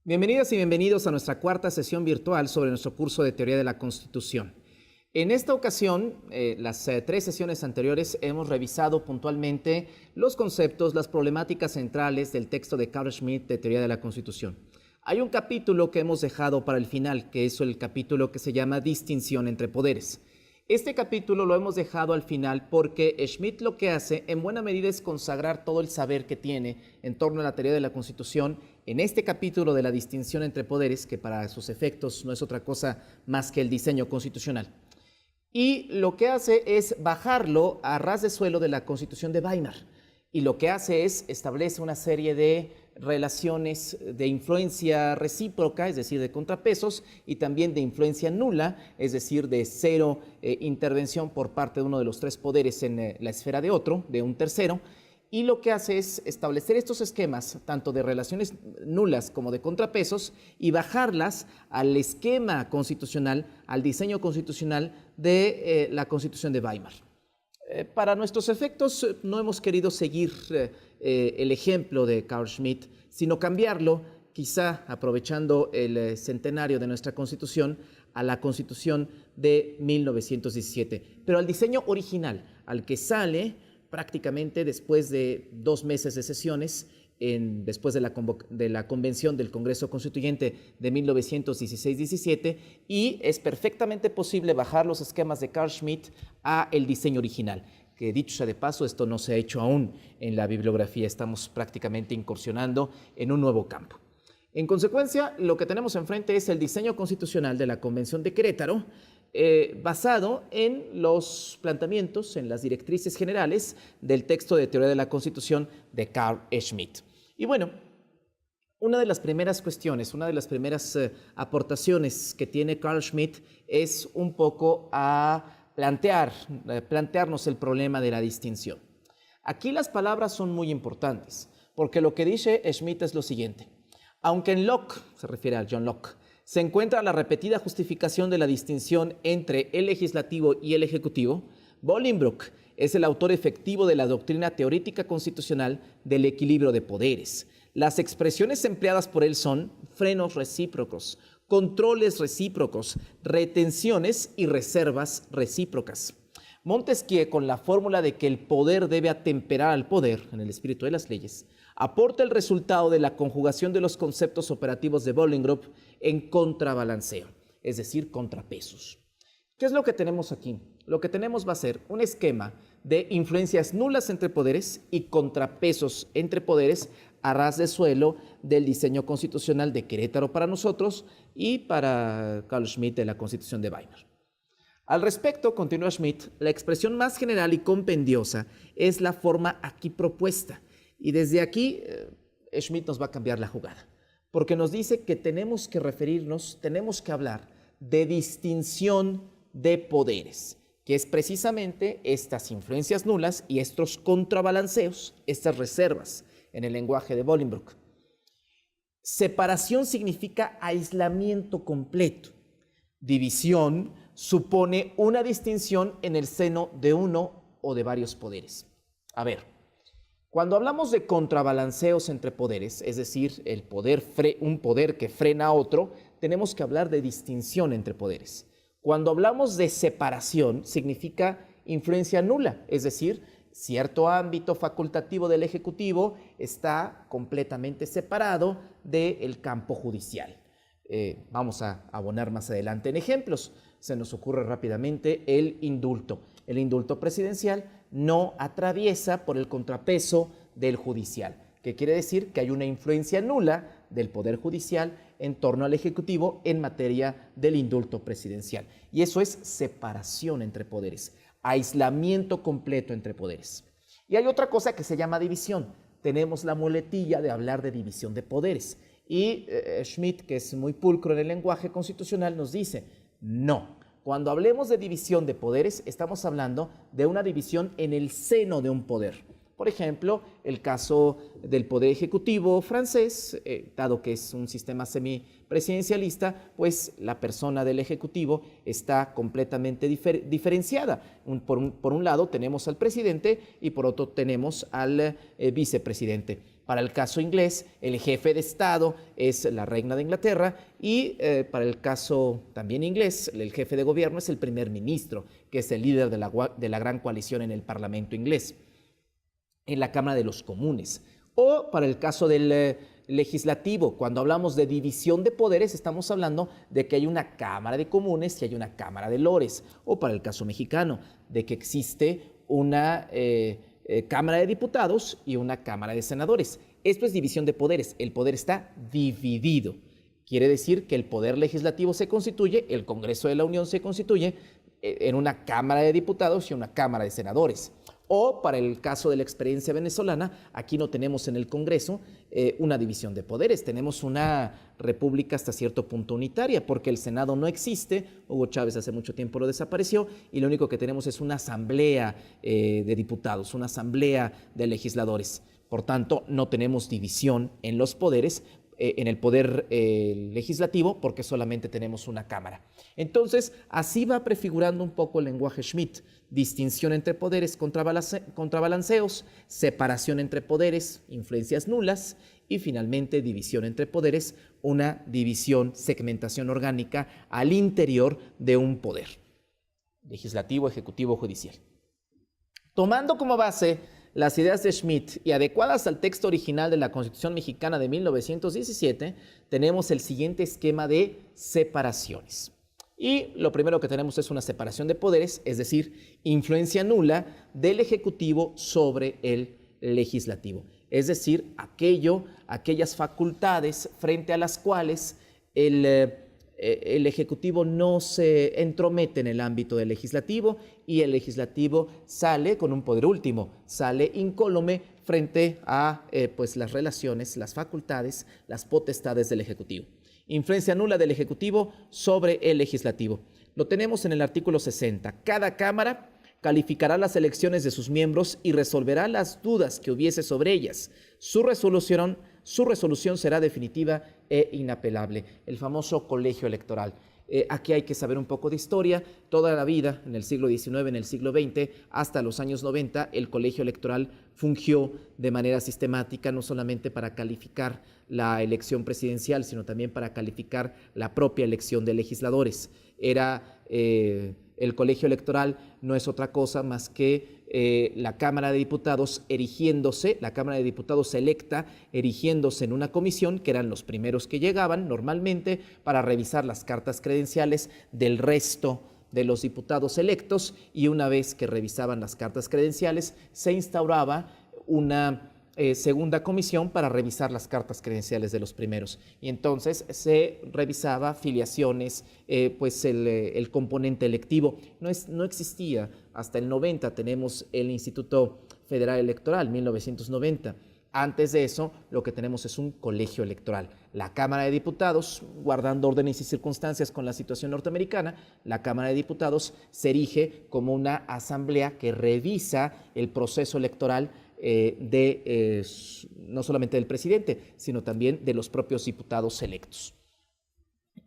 Bienvenidas y bienvenidos a nuestra cuarta sesión virtual sobre nuestro curso de Teoría de la Constitución. En esta ocasión, las tres sesiones anteriores hemos revisado puntualmente los conceptos, las problemáticas centrales del texto de Carl Schmitt de Teoría de la Constitución. Hay un capítulo que hemos dejado para el final, que es el capítulo que se llama Distinción entre poderes. Este capítulo lo hemos dejado al final porque Schmitt lo que hace en buena medida es consagrar todo el saber que tiene en torno a la teoría de la Constitución en este capítulo de la distinción entre poderes, que para sus efectos no es otra cosa más que el diseño constitucional. Y lo que hace es bajarlo a ras de suelo de la Constitución de Weimar. Y lo que hace es establece una serie de relaciones de influencia recíproca, es decir, de contrapesos, y también de influencia nula, es decir, de cero intervención por parte de uno de los tres poderes en la esfera de otro, de un tercero. Y lo que hace es establecer estos esquemas, tanto de relaciones nulas como de contrapesos, y bajarlas al esquema constitucional, al diseño constitucional de la Constitución de Weimar. Para nuestros efectos no hemos querido seguir el ejemplo de Carl Schmitt, sino cambiarlo, quizá aprovechando el centenario de nuestra Constitución, a la Constitución de 1917, pero al diseño original, al que sale prácticamente después de 2 meses de sesiones, después de la convención del Congreso Constituyente de 1916-17, y es perfectamente posible bajar los esquemas de Carl Schmitt a el diseño original, que dicho sea de paso, esto no se ha hecho aún en la bibliografía, estamos prácticamente incursionando en un nuevo campo. En consecuencia, lo que tenemos enfrente es el diseño constitucional de la Convención de Querétaro, basado en los planteamientos, en las directrices generales del texto de Teoría de la Constitución de Carl Schmitt. Y bueno, una de las primeras cuestiones, una de las primeras aportaciones que tiene Carl Schmitt es un poco a plantearnos el problema de la distinción. Aquí las palabras son muy importantes, porque lo que dice Schmitt es lo siguiente. Aunque en Locke, se refiere a John Locke, se encuentra la repetida justificación de la distinción entre el legislativo y el ejecutivo, Bolingbroke es el autor efectivo de la doctrina teorética constitucional del equilibrio de poderes. Las expresiones empleadas por él son frenos recíprocos, controles recíprocos, retenciones y reservas recíprocas. Montesquieu, con la fórmula de que el poder debe atemperar al poder, en el espíritu de las leyes, aporta el resultado de la conjugación de los conceptos operativos de Bolingbroke en contrabalanceo, es decir, contrapesos. ¿Qué es lo que tenemos aquí? Lo que tenemos va a ser un esquema de influencias nulas entre poderes y contrapesos entre poderes a ras de suelo del diseño constitucional de Querétaro para nosotros y para Carl Schmitt de la Constitución de Weimar. Al respecto, continúa Schmitt, la expresión más general y compendiosa es la forma aquí propuesta. Y desde aquí, Schmitt nos va a cambiar la jugada, porque nos dice que tenemos que referirnos, tenemos que hablar de distinción de poderes, que es precisamente estas influencias nulas y estos contrabalanceos, estas reservas en el lenguaje de Bolingbroke. Separación significa aislamiento completo. División supone una distinción en el seno de uno o de varios poderes. A ver, cuando hablamos de contrabalanceos entre poderes, es decir, un poder que frena a otro, tenemos que hablar de distinción entre poderes. Cuando hablamos de separación, significa influencia nula, es decir, cierto ámbito facultativo del Ejecutivo está completamente separado del campo judicial. Vamos a abonar más adelante en ejemplos. Se nos ocurre rápidamente el indulto. El indulto presidencial no atraviesa por el contrapeso del judicial, que quiere decir que hay una influencia nula del Poder Judicial en torno al Ejecutivo en materia del indulto presidencial. Y eso es separación entre poderes, aislamiento completo entre poderes. Y hay otra cosa que se llama división. Tenemos la muletilla de hablar de división de poderes. Y Schmitt, que es muy pulcro en el lenguaje constitucional, nos dice, no. Cuando hablemos de división de poderes, estamos hablando de una división en el seno de un poder. Por ejemplo, el caso del Poder Ejecutivo francés, dado que es un sistema semipresidencialista, pues la persona del Ejecutivo está completamente diferenciada. Por un lado tenemos al presidente y por otro tenemos al vicepresidente. Para el caso inglés, el jefe de Estado es la reina de Inglaterra y para el caso también inglés, el jefe de gobierno es el primer ministro, que es el líder de la gran coalición en el Parlamento inglés, en la Cámara de los Comunes. O para el caso del legislativo, cuando hablamos de división de poderes, estamos hablando de que hay una Cámara de Comunes y hay una Cámara de Lores. O para el caso mexicano, de que existe una Cámara de Diputados y una Cámara de Senadores. Esto es división de poderes. El poder está dividido. Quiere decir que el poder legislativo se constituye, el Congreso de la Unión se constituye en una Cámara de Diputados y una Cámara de Senadores. O para el caso de la experiencia venezolana, aquí no tenemos en el Congreso una división de poderes, tenemos una república hasta cierto punto unitaria, porque el Senado no existe, Hugo Chávez hace mucho tiempo lo desapareció, y lo único que tenemos es una asamblea de diputados, una asamblea de legisladores. Por tanto, no tenemos división en los poderes, en el poder legislativo, porque solamente tenemos una cámara. Entonces, así va prefigurando un poco el lenguaje Schmitt: distinción entre poderes, contrabalanceos, separación entre poderes, influencias nulas, y finalmente división entre poderes, una división, segmentación orgánica al interior de un poder, legislativo, ejecutivo, judicial. Tomando como base las ideas de Schmitt y adecuadas al texto original de la Constitución Mexicana de 1917, tenemos el siguiente esquema de separaciones. Y lo primero que tenemos es una separación de poderes, es decir, influencia nula del Ejecutivo sobre el Legislativo. Es decir, aquellas facultades frente a las cuales el Ejecutivo no se entromete en el ámbito del Legislativo, y el Legislativo sale con un poder último, sale incólume frente a pues las relaciones, las facultades, las potestades del Ejecutivo. Influencia nula del Ejecutivo sobre el Legislativo. Lo tenemos en el artículo 60. Cada Cámara calificará las elecciones de sus miembros y resolverá las dudas que hubiese sobre ellas. Su resolución será definitiva e inapelable. El famoso colegio electoral. Aquí hay que saber un poco de historia. Toda la vida, en el siglo XIX, en el siglo XX, hasta los años 90, el colegio electoral fungió de manera sistemática, no solamente para calificar la elección presidencial, sino también para calificar la propia elección de legisladores. El colegio electoral no es otra cosa más que la Cámara de Diputados la Cámara de Diputados electa, erigiéndose en una comisión, que eran los primeros que llegaban normalmente para revisar las cartas credenciales del resto de los diputados electos, y una vez que revisaban las cartas credenciales, se instauraba una segunda comisión para revisar las cartas credenciales de los primeros, y entonces se revisaba filiaciones, pues el componente electivo no existía. Hasta el 90 tenemos el Instituto Federal Electoral, 1990. Antes de eso, lo que tenemos es un colegio electoral. La Cámara de Diputados, guardando órdenes y circunstancias con la situación norteamericana, la Cámara de Diputados se erige como una asamblea que revisa el proceso electoral no solamente del presidente, sino también de los propios diputados electos.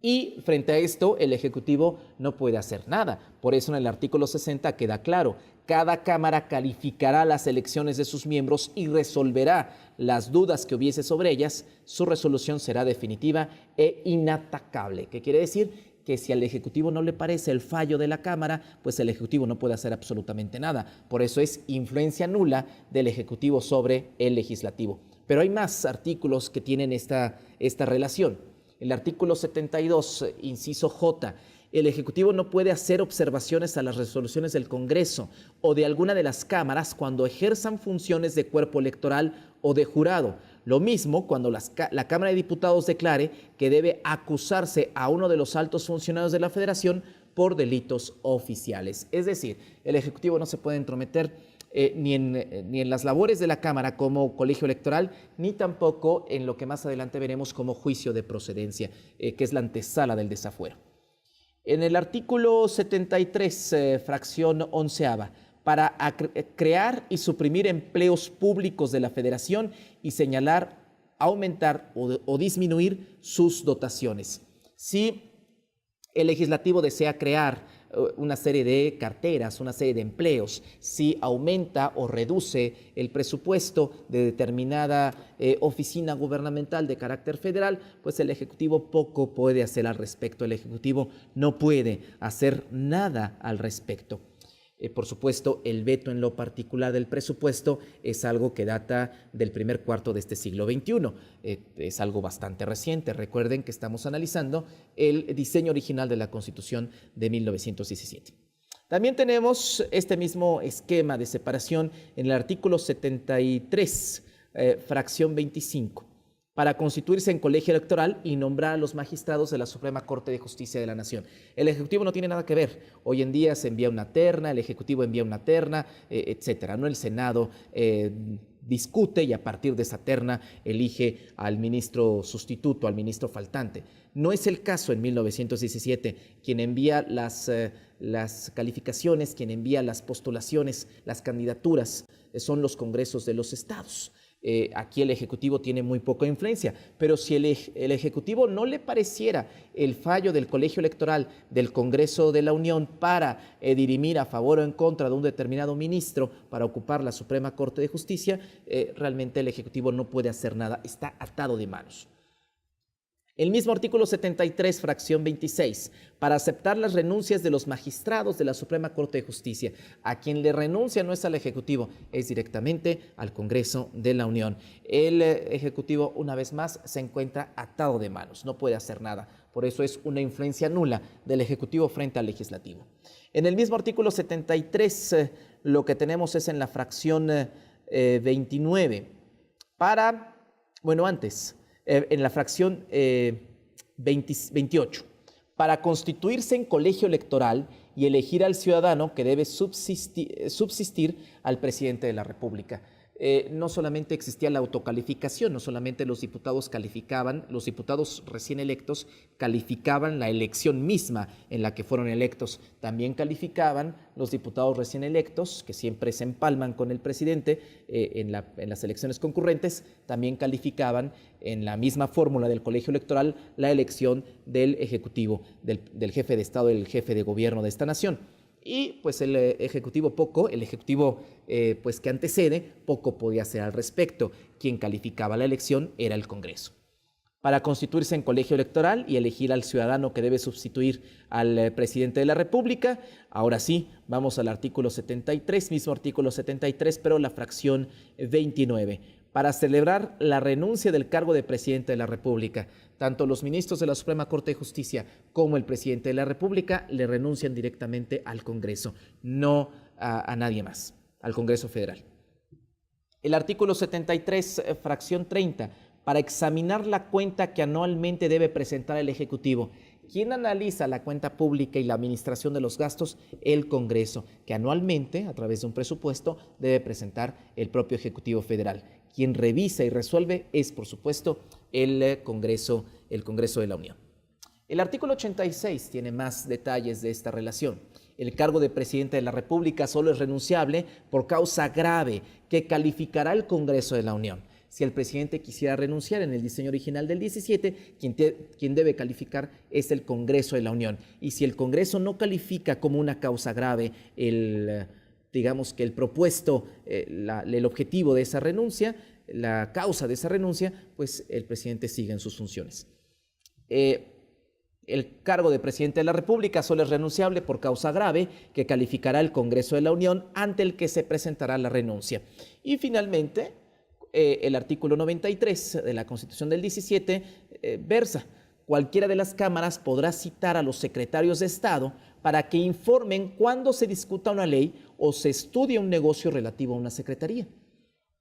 Y frente a esto, el Ejecutivo no puede hacer nada. Por eso en el artículo 60 queda claro: cada Cámara calificará las elecciones de sus miembros y resolverá las dudas que hubiese sobre ellas. Su resolución será definitiva e inatacable. ¿Qué quiere decir? Que si al Ejecutivo no le parece el fallo de la Cámara, pues el Ejecutivo no puede hacer absolutamente nada. Por eso es influencia nula del Ejecutivo sobre el Legislativo. Pero hay más artículos que tienen esta relación. El artículo 72, inciso J: el Ejecutivo no puede hacer observaciones a las resoluciones del Congreso o de alguna de las cámaras cuando ejerzan funciones de cuerpo electoral o de jurado. Lo mismo cuando la Cámara de Diputados declare que debe acusarse a uno de los altos funcionarios de la Federación por delitos oficiales. Es decir, el Ejecutivo no se puede entrometer ni en las labores de la Cámara como colegio electoral, ni tampoco en lo que más adelante veremos como juicio de procedencia, que es la antesala del desafuero. En el artículo 73, fracción 11ª, para crear y suprimir empleos públicos de la Federación y señalar, aumentar o disminuir sus dotaciones. Si el Legislativo desea crear una serie de carteras, una serie de empleos. Si aumenta o reduce el presupuesto de determinada oficina gubernamental de carácter federal, pues el Ejecutivo poco puede hacer al respecto. El Ejecutivo no puede hacer nada al respecto. Por supuesto, el veto en lo particular del presupuesto es algo que data del primer cuarto de este siglo XXI. Es algo bastante reciente. Recuerden que estamos analizando el diseño original de la Constitución de 1917. También tenemos este mismo esquema de separación en el artículo 73, fracción 25. Para constituirse en colegio electoral y nombrar a los magistrados de la Suprema Corte de Justicia de la Nación. El Ejecutivo no tiene nada que ver. Hoy en día se envía una terna, el Ejecutivo envía una terna, etcétera. ¿No? El Senado discute y a partir de esa terna elige al ministro sustituto, al ministro faltante. No es el caso en 1917. Quien envía las calificaciones, quien envía las postulaciones, las candidaturas, son los congresos de los estados. Aquí el Ejecutivo tiene muy poca influencia, pero si el Ejecutivo no le pareciera el fallo del Colegio Electoral del Congreso de la Unión para dirimir a favor o en contra de un determinado ministro para ocupar la Suprema Corte de Justicia, realmente el Ejecutivo no puede hacer nada, está atado de manos. El mismo artículo 73, fracción 26, para aceptar las renuncias de los magistrados de la Suprema Corte de Justicia. A quien le renuncia no es al Ejecutivo, es directamente al Congreso de la Unión. El Ejecutivo, una vez más, se encuentra atado de manos, no puede hacer nada. Por eso es una influencia nula del Ejecutivo frente al Legislativo. En el mismo artículo 73, lo que tenemos es en la fracción 29, en la fracción 28, para constituirse en colegio electoral y elegir al ciudadano que debe subsistir al presidente de la República. No solamente existía la autocalificación, no solamente los diputados calificaban, los diputados recién electos calificaban la elección misma en la que fueron electos, también calificaban los diputados recién electos, que siempre se empalman con el presidente en las elecciones concurrentes, también calificaban en la misma fórmula del colegio electoral la elección del Ejecutivo, del jefe de Estado, del jefe de gobierno de esta nación. Y pues el Ejecutivo pues que antecede, poco podía hacer al respecto. Quien calificaba la elección era el Congreso. Para constituirse en colegio electoral y elegir al ciudadano que debe sustituir al presidente de la República, ahora sí, vamos al artículo 73, mismo artículo 73, pero la fracción 29. Para celebrar la renuncia del cargo de presidente de la República. Tanto los ministros de la Suprema Corte de Justicia como el presidente de la República le renuncian directamente al Congreso, no a nadie más, al Congreso Federal. El artículo 73, fracción 30, para examinar la cuenta que anualmente debe presentar el Ejecutivo. ¿Quién analiza la cuenta pública y la administración de los gastos? El Congreso, que anualmente, a través de un presupuesto, debe presentar el propio Ejecutivo Federal. Quien revisa y resuelve es, por supuesto, el Congreso de la Unión. El artículo 86 tiene más detalles de esta relación. El cargo de presidente de la República solo es renunciable por causa grave que calificará el Congreso de la Unión. Si el presidente quisiera renunciar en el diseño original del 17, quien debe calificar es el Congreso de la Unión. Y si el Congreso no califica como una causa grave digamos que el propuesto, el objetivo de esa renuncia, la causa de esa renuncia, pues el presidente sigue en sus funciones. El cargo de presidente de la República solo es renunciable por causa grave que calificará el Congreso de la Unión ante el que se presentará la renuncia. Y finalmente, el artículo 93 de la Constitución del 17 versa: cualquiera de las cámaras podrá citar a los secretarios de Estado para que informen cuando se discuta una ley o se estudie un negocio relativo a una secretaría.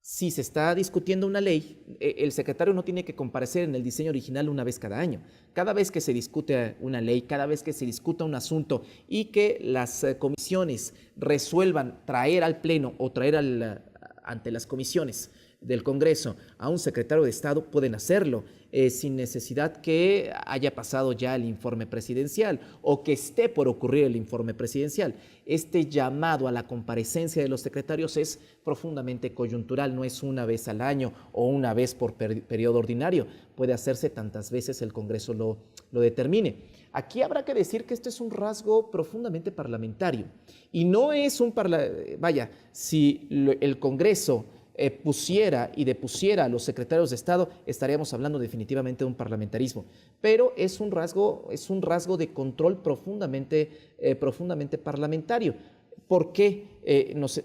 Si se está discutiendo una ley, el secretario no tiene que comparecer en el diseño original una vez cada año. Cada vez que se discute una ley, cada vez que se discuta un asunto y que las comisiones resuelvan traer al Pleno o traer ante las comisiones del Congreso a un secretario de Estado, pueden hacerlo sin necesidad que haya pasado ya el informe presidencial o que esté por ocurrir el informe presidencial. Este llamado a la comparecencia de los secretarios es profundamente coyuntural, no es una vez al año o una vez por periodo ordinario, puede hacerse tantas veces el Congreso lo determine. Aquí habrá que decir que esto es un rasgo profundamente parlamentario y no es si el Congreso pusiera y depusiera a los secretarios de Estado, estaríamos hablando definitivamente de un parlamentarismo, pero es un rasgo de control profundamente parlamentario. ¿Por qué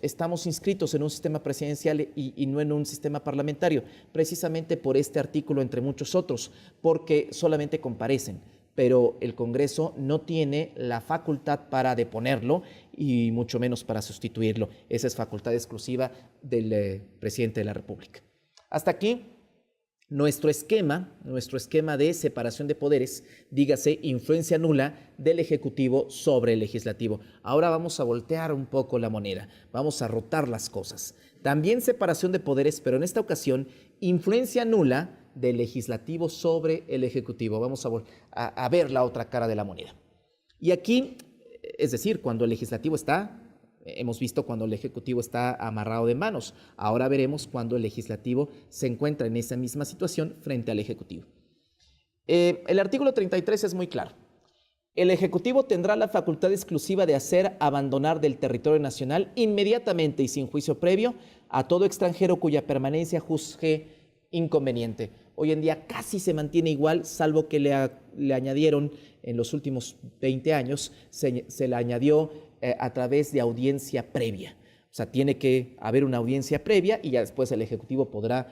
estamos inscritos en un sistema presidencial y no en un sistema parlamentario? Precisamente por este artículo, entre muchos otros, porque solamente comparecen, pero el Congreso no tiene la facultad para deponerlo y mucho menos para sustituirlo. Esa es facultad exclusiva del presidente de la República. Hasta aquí nuestro esquema de separación de poderes, dígase influencia nula del Ejecutivo sobre el Legislativo. Ahora vamos a voltear un poco la moneda, vamos a rotar las cosas. También separación de poderes, pero en esta ocasión influencia nula del Legislativo sobre el Ejecutivo. Vamos a ver la otra cara de la moneda. Y aquí, es decir, cuando el Legislativo hemos visto cuando el Ejecutivo está amarrado de manos. Ahora veremos cuando el Legislativo se encuentra en esa misma situación frente al Ejecutivo. El artículo 33 es muy claro. El Ejecutivo tendrá la facultad exclusiva de hacer abandonar del territorio nacional inmediatamente y sin juicio previo a todo extranjero cuya permanencia juzgue inconveniente. Hoy en día casi se mantiene igual, salvo que le añadieron en los últimos 20 años, se le añadió a través de audiencia previa. O sea, tiene que haber una audiencia previa y ya después el Ejecutivo podrá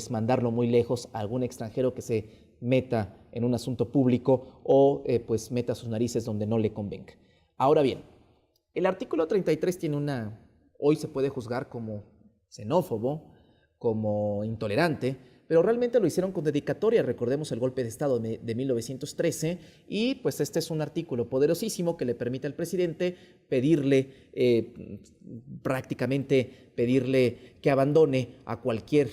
mandarlo muy lejos a algún extranjero que se meta en un asunto público o meta sus narices donde no le convenga. Ahora bien, el artículo 33 hoy se puede juzgar como xenófobo, como intolerante, pero realmente lo hicieron con dedicatoria. Recordemos el golpe de Estado de 1913 y pues este es un artículo poderosísimo que le permite al presidente prácticamente pedirle que abandone a cualquier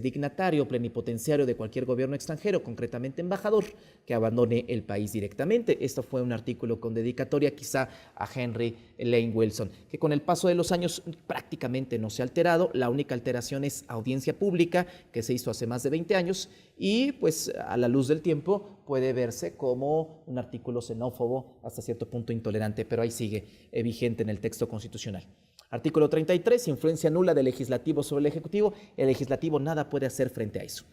dignatario plenipotenciario de cualquier gobierno extranjero, concretamente embajador, que abandone el país directamente. Esto fue un artículo con dedicatoria quizá a Henry Lane Wilson, que con el paso de los años prácticamente no se ha alterado. La única alteración es audiencia pública, que se hizo hace más de 20 años y pues a la luz del tiempo puede verse como un artículo xenófobo, hasta cierto punto intolerante, pero ahí sigue vigente en el texto constitucional. Artículo 33, influencia nula del Legislativo sobre el Ejecutivo. El Legislativo nada puede hacer frente a eso.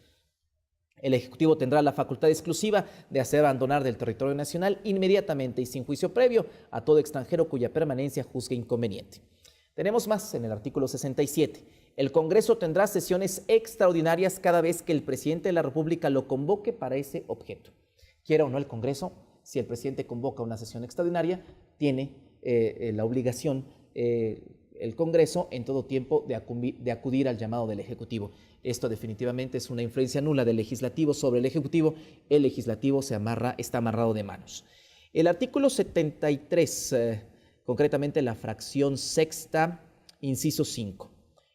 El Ejecutivo tendrá la facultad exclusiva de hacer abandonar del territorio nacional inmediatamente y sin juicio previo a todo extranjero cuya permanencia juzgue inconveniente. Tenemos más en el artículo 67. El Congreso tendrá sesiones extraordinarias cada vez que el presidente de la República lo convoque para ese objeto. Quiera o no el Congreso, si el presidente convoca una sesión extraordinaria, tiene la obligación el Congreso en todo tiempo de acudir al llamado del Ejecutivo. Esto definitivamente es una influencia nula del Legislativo sobre el Ejecutivo. El Legislativo está amarrado de manos. El artículo 73, concretamente la fracción sexta, inciso 5.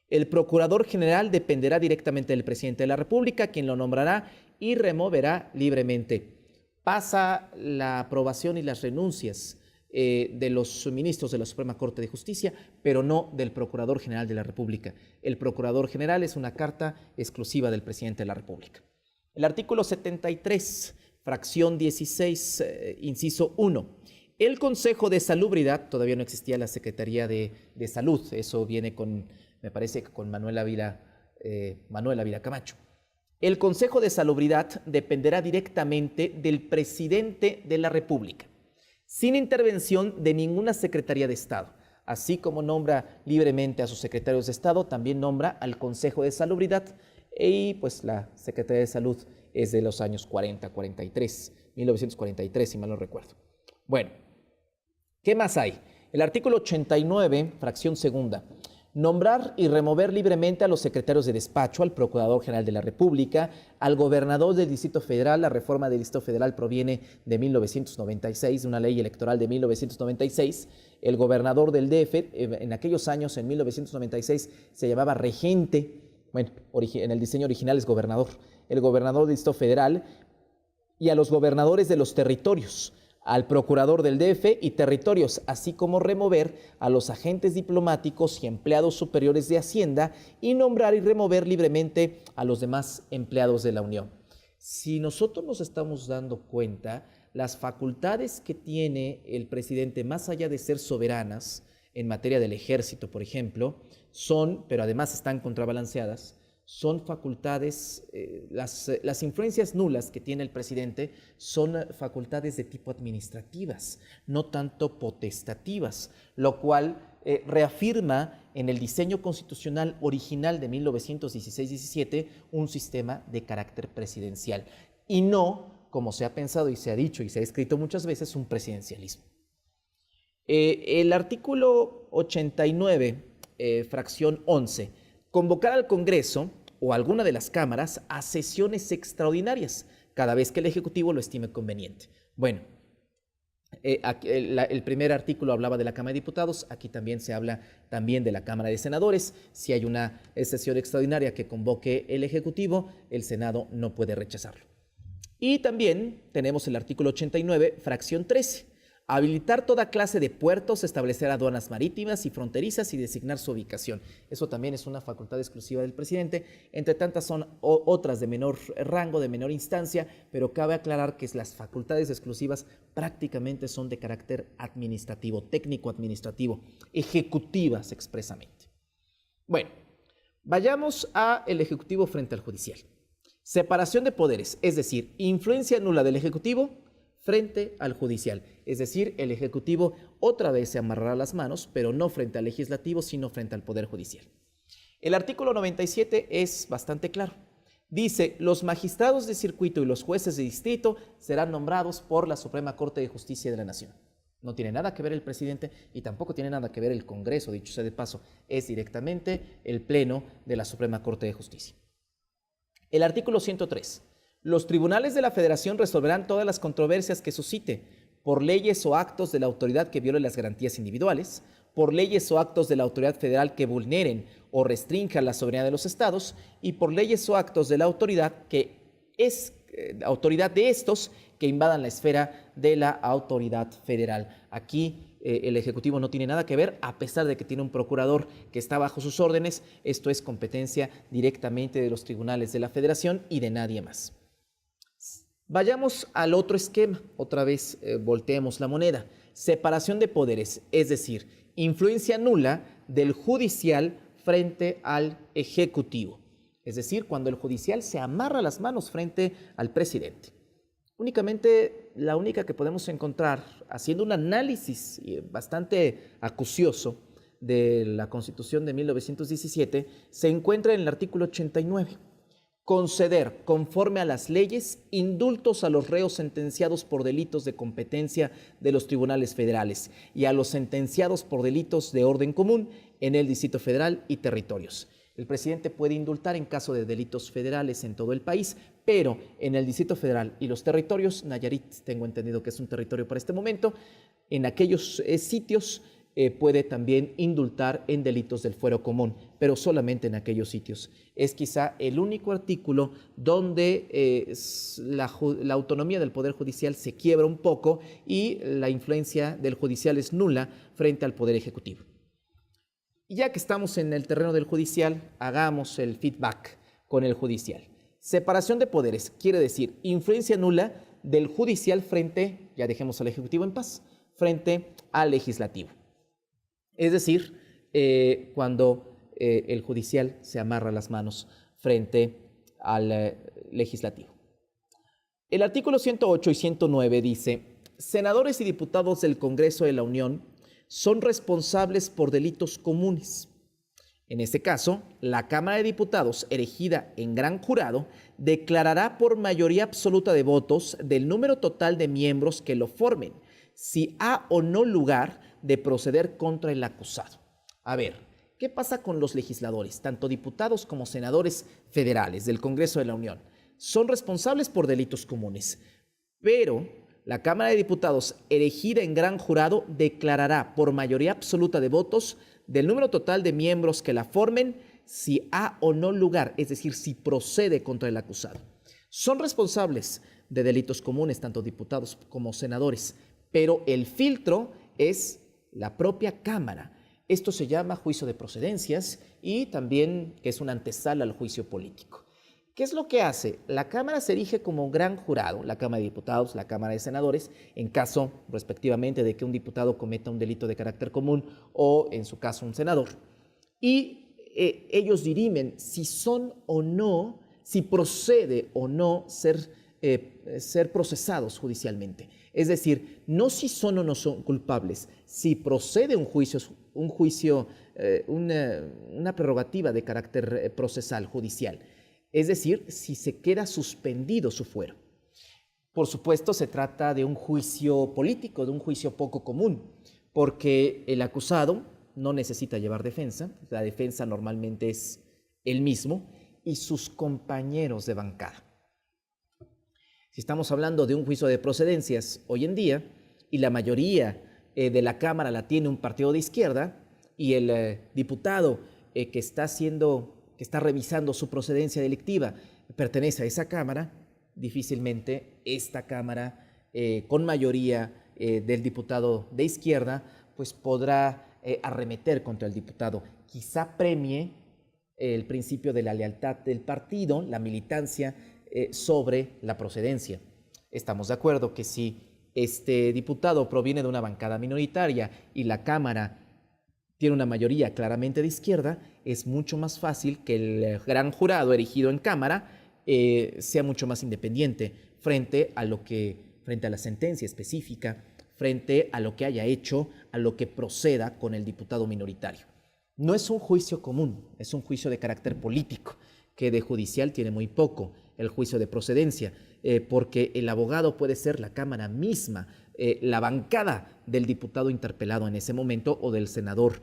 El Procurador General dependerá directamente del Presidente de la República, quien lo nombrará y removerá libremente. Pasa la aprobación y las renuncias de los ministros de la Suprema Corte de Justicia, pero no del Procurador General de la República. El Procurador General es una carta exclusiva del Presidente de la República. El artículo 73, fracción 16, inciso 1. El Consejo de Salubridad, todavía no existía la Secretaría de Salud, eso viene me parece que con Manuel Ávila Camacho. El Consejo de Salubridad dependerá directamente del Presidente de la República, sin intervención de ninguna Secretaría de Estado. Así como nombra libremente a sus secretarios de Estado, también nombra al Consejo de Salubridad y pues la Secretaría de Salud es de los años 1943, si mal no recuerdo. Bueno, ¿qué más hay? El artículo 89, fracción segunda. Nombrar y remover libremente a los secretarios de despacho, al Procurador General de la República, al gobernador del Distrito Federal. La reforma del Distrito Federal proviene de 1996, de una ley electoral de 1996. El gobernador del DF, en aquellos años, en 1996, se llamaba regente. Bueno, en el diseño original es gobernador. El gobernador del Distrito Federal y a los gobernadores de los territorios, al procurador del DF y territorios, así como remover a los agentes diplomáticos y empleados superiores de Hacienda y nombrar y remover libremente a los demás empleados de la Unión. Si nosotros nos estamos dando cuenta, las facultades que tiene el presidente, más allá de ser soberanas en materia del ejército, por ejemplo, son, pero además están contrabalanceadas, son facultades, las influencias nulas que tiene el presidente son facultades de tipo administrativas, no tanto potestativas, lo cual reafirma en el diseño constitucional original de 1916-17 un sistema de carácter presidencial y no, como se ha pensado y se ha dicho y se ha escrito muchas veces, un presidencialismo. El artículo 89, fracción 11, convocar al Congreso o alguna de las cámaras a sesiones extraordinarias cada vez que el Ejecutivo lo estime conveniente. Bueno, el primer artículo hablaba de la Cámara de Diputados, aquí también se habla también de la Cámara de Senadores. Si hay una sesión extraordinaria que convoque el Ejecutivo, el Senado no puede rechazarlo. Y también tenemos el artículo 89, fracción 13. Habilitar toda clase de puertos, establecer aduanas marítimas y fronterizas y designar su ubicación. Eso también es una facultad exclusiva del presidente. Entre tantas son otras de menor rango, de menor instancia, pero cabe aclarar que las facultades exclusivas prácticamente son de carácter administrativo, técnico-administrativo, ejecutivas expresamente. Bueno, vayamos al Ejecutivo frente al Judicial. Separación de poderes, es decir, influencia nula del Ejecutivo frente al Judicial, es decir, el Ejecutivo otra vez se amarrará las manos, pero no frente al Legislativo, sino frente al Poder Judicial. El artículo 97 es bastante claro. Dice, los magistrados de circuito y los jueces de distrito serán nombrados por la Suprema Corte de Justicia de la Nación. No tiene nada que ver el presidente y tampoco tiene nada que ver el Congreso, dicho sea de paso, es directamente el Pleno de la Suprema Corte de Justicia. El artículo 103. Los tribunales de la Federación resolverán todas las controversias que suscite por leyes o actos de la autoridad que violen las garantías individuales, por leyes o actos de la autoridad federal que vulneren o restrinjan la soberanía de los estados y por leyes o actos de la autoridad que es autoridad de estos que invadan la esfera de la autoridad federal. Aquí el Ejecutivo no tiene nada que ver, a pesar de que tiene un procurador que está bajo sus órdenes. Esto es competencia directamente de los tribunales de la Federación y de nadie más. Vayamos al otro esquema, otra vez volteemos la moneda. Separación de poderes, es decir, influencia nula del judicial frente al ejecutivo. Es decir, cuando el judicial se amarra las manos frente al presidente. Únicamente, la única que podemos encontrar, haciendo un análisis bastante acucioso de la Constitución de 1917, se encuentra en el artículo 89. Conceder, conforme a las leyes, indultos a los reos sentenciados por delitos de competencia de los tribunales federales y a los sentenciados por delitos de orden común en el Distrito Federal y territorios. El presidente puede indultar en caso de delitos federales en todo el país, pero en el Distrito Federal y los territorios, Nayarit tengo entendido que es un territorio para este momento, en aquellos sitios puede también indultar en delitos del fuero común, pero solamente en aquellos sitios. Es quizá el único artículo donde la autonomía del Poder Judicial se quiebra un poco y la influencia del judicial es nula frente al Poder Ejecutivo. Y ya que estamos en el terreno del judicial, hagamos el feedback con el judicial. Separación de poderes quiere decir influencia nula del judicial frente, ya dejemos al Ejecutivo en paz, frente al Legislativo. Es decir, cuando el judicial se amarra las manos frente al legislativo. El artículo 108 y 109 dice, senadores y diputados del Congreso de la Unión son responsables por delitos comunes. En este caso, la Cámara de Diputados, elegida en gran jurado, declarará por mayoría absoluta de votos del número total de miembros que lo formen, si ha o no lugar de proceder contra el acusado. A ver, ¿Qué pasa con los legisladores, tanto diputados como senadores federales del Congreso de la Unión? Son responsables por delitos comunes, pero la Cámara de Diputados, elegida en gran jurado, declarará por mayoría absoluta de votos del número total de miembros que la formen si ha o no lugar, es decir, si procede contra el acusado. Son responsables de delitos comunes, tanto diputados como senadores, pero el filtro es la propia Cámara. Esto se llama juicio de procedencias y también que es una antesala al juicio político. ¿Qué es lo que hace? La Cámara se erige como un gran jurado, la Cámara de Diputados, la Cámara de Senadores, en caso, respectivamente, de que un diputado cometa un delito de carácter común o, en su caso, un senador. Y ellos dirimen si son o no, si procede o no ser procesados judicialmente. Es decir, no si son o no son culpables, si procede una prerrogativa de carácter procesal, judicial. Es decir, si se queda suspendido su fuero. Por supuesto, se trata de un juicio político, de un juicio poco común, porque el acusado no necesita llevar defensa, la defensa normalmente es él mismo y sus compañeros de bancada. Si estamos hablando de un juicio de procedencias hoy en día y la mayoría de la Cámara la tiene un partido de izquierda y el diputado que está revisando su procedencia delictiva pertenece a esa Cámara, difícilmente esta Cámara con mayoría del diputado de izquierda pues podrá arremeter contra el diputado. Quizá premie el principio de la lealtad del partido, la militancia, sobre la procedencia. Estamos de acuerdo que si este diputado proviene de una bancada minoritaria y la Cámara tiene una mayoría claramente de izquierda, es mucho más fácil que el gran jurado erigido en Cámara sea mucho más independiente frente a la sentencia específica, frente a lo que haya hecho, a lo que proceda con el diputado minoritario. No es un juicio común, es un juicio de carácter político, que de judicial tiene muy poco, el juicio de procedencia, porque el abogado puede ser la Cámara misma, la bancada del diputado interpelado en ese momento o del senador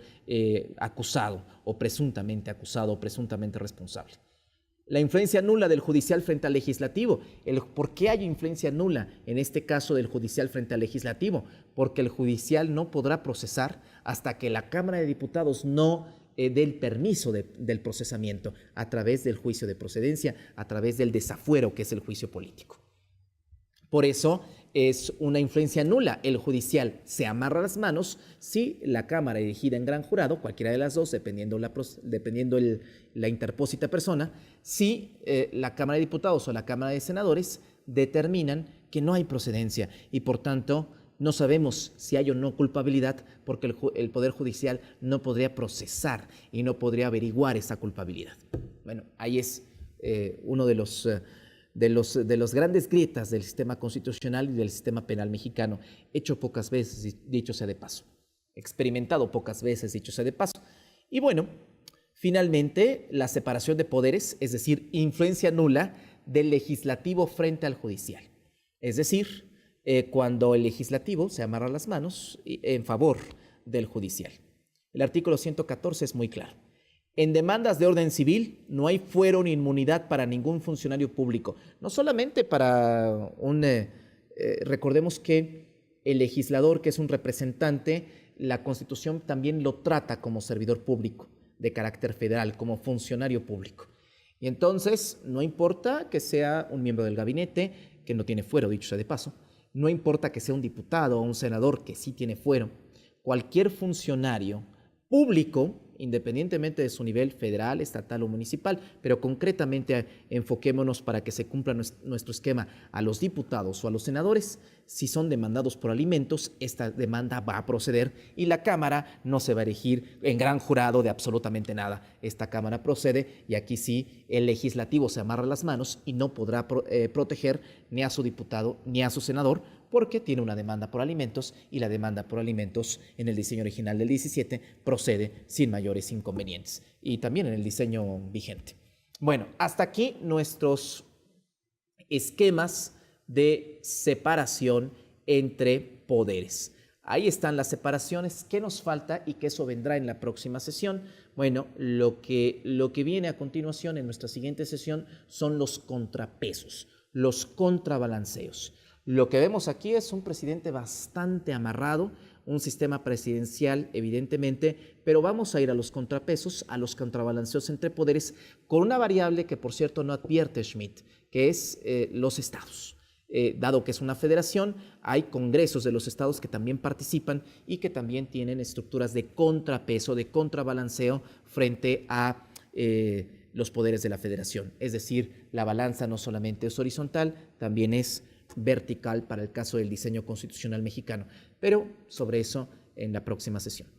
acusado o presuntamente responsable. La influencia nula del judicial frente al legislativo. ¿Por qué hay influencia nula en este caso del judicial frente al legislativo? Porque el judicial no podrá procesar hasta que la Cámara de Diputados no dé el permiso del procesamiento a través del juicio de procedencia, a través del desafuero que es el juicio político. Por eso es una influencia nula. El judicial se amarra las manos si la Cámara elegida en gran jurado, cualquiera de las dos, dependiendo la interpósita persona, si la Cámara de Diputados o la Cámara de Senadores determinan que no hay procedencia y por tanto no sabemos si hay o no culpabilidad porque el Poder Judicial no podría procesar y no podría averiguar esa culpabilidad. Bueno, ahí es uno de los grandes grietas del sistema constitucional y del sistema penal mexicano, hecho pocas veces, dicho sea de paso, experimentado pocas veces, dicho sea de paso. Y bueno, finalmente, la separación de poderes, es decir, influencia nula del legislativo frente al judicial. Es decir, cuando el legislativo se amarra las manos en favor del judicial. El artículo 114 es muy claro. En demandas de orden civil no hay fuero ni inmunidad para ningún funcionario público. No solamente para recordemos que el legislador, que es un representante, la Constitución también lo trata como servidor público de carácter federal, como funcionario público. Y entonces no importa que sea un miembro del gabinete, que no tiene fuero, dicho sea de paso, no importa que sea un diputado o un senador que sí tiene fuero, cualquier funcionario público, independientemente de su nivel federal, estatal o municipal, pero concretamente enfoquémonos para que se cumpla nuestro esquema a los diputados o a los senadores. Si son demandados por alimentos, esta demanda va a proceder y la Cámara no se va a erigir en gran jurado de absolutamente nada. Esta Cámara procede y aquí sí el legislativo se amarra las manos y no podrá proteger ni a su diputado ni a su senador porque tiene una demanda por alimentos y la demanda por alimentos en el diseño original del 17 procede sin mayores inconvenientes y también en el diseño vigente. Bueno, hasta aquí nuestros esquemas de separación entre poderes. Ahí están las separaciones. ¿Qué nos falta y que eso vendrá en la próxima sesión? Bueno, lo que viene a continuación en nuestra siguiente sesión son los contrapesos, los contrabalanceos. Lo que vemos aquí es un presidente bastante amarrado, un sistema presidencial evidentemente, pero vamos a ir a los contrapesos, a los contrabalanceos entre poderes, con una variable que por cierto no advierte Schmitt, que es los estados. Dado que es una federación, hay congresos de los estados que también participan y que también tienen estructuras de contrapeso, de contrabalanceo frente a los poderes de la federación. Es decir, la balanza no solamente es horizontal, también es vertical para el caso del diseño constitucional mexicano. Pero sobre eso en la próxima sesión.